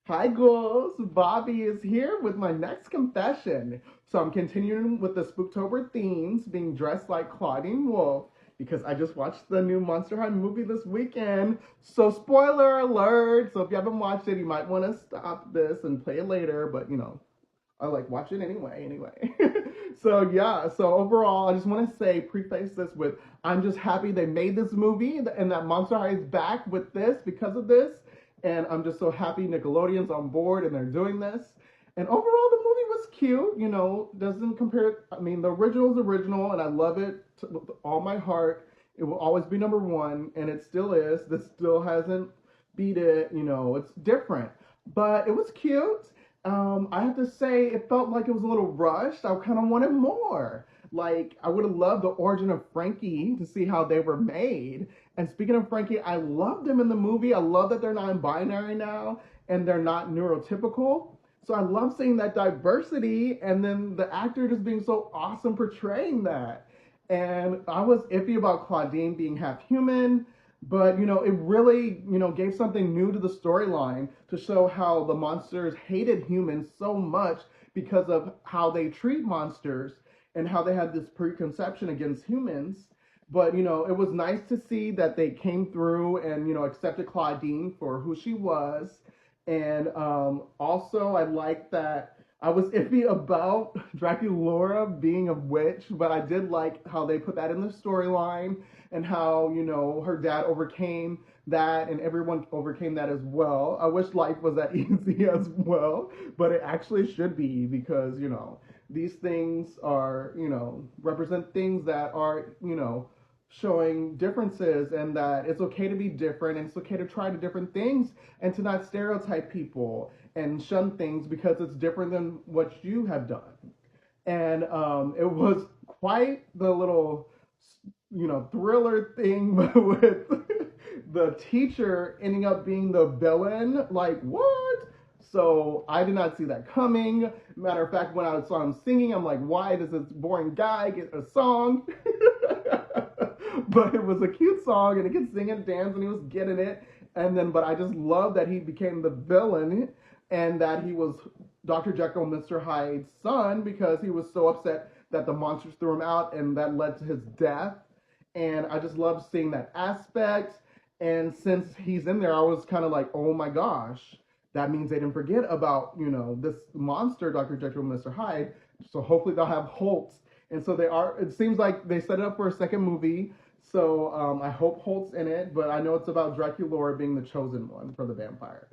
Hi, ghouls. Bobbie is here with my next confession. So I'm continuing with the Spooktober themes, being dressed like Claudine Wolf, because I just watched the new Monster High movie this weekend. So spoiler alert. So if you haven't watched it, you might want to stop this and play it later. But I like watch it anyway. So yeah, so overall, I just want to say, preface this with, I'm just happy they made this movie and that Monster High is back with this because of this, and I'm just so happy Nickelodeon's on board and they're doing this. And overall, the movie was cute. Doesn't compare. I mean, the original is original, and I love it with all my heart. It will always be number one, and it still is. This still hasn't beat it. It's different, but it was cute. I have to say, it felt like it was a little rushed. I kind of wanted more. Like, I would have loved the origin of Frankie to see how they were made. And speaking of Frankie, I loved him in the movie. I love that they're non-binary now and they're not neurotypical. So I love seeing that diversity and then the actor just being so awesome portraying that. And I was iffy about Claudine being half human, but it really gave something new to the storyline to show how the monsters hated humans so much because of how they treat monsters and how they had this preconception against humans. But it was nice to see that they came through and accepted Claudine for who she was. And also, I like that. I was iffy about Draculaura being a witch, but I did like how they put that in the storyline and how her dad overcame that and everyone overcame that as well. I wish life was that easy as well, but it actually should be because these things are represent things that are showing differences, and that it's okay to be different and it's okay to try to different things and to not stereotype people and shun things because it's different than what you have done. And it was quite the little thriller thing with the teacher ending up being the villain. Like, what? So I did not see that coming. Matter of fact, when I saw him singing, I'm like, why does this boring guy get a song? But it was a cute song and he could sing and dance and he was getting it. And then, but I just love that he became the villain and that he was Dr. Jekyll, Mr. Hyde's son, because he was so upset that the monsters threw him out and that led to his death. And I just love seeing that aspect. And since he's in there, I was kind of like, oh my gosh, that means they didn't forget about, this monster, Dr. Jekyll and Mr. Hyde. So hopefully they'll have Holtz. And so they are, it seems like they set it up for a second movie. So I hope Holt's in it, but I know it's about Draculaura being the chosen one for the vampires.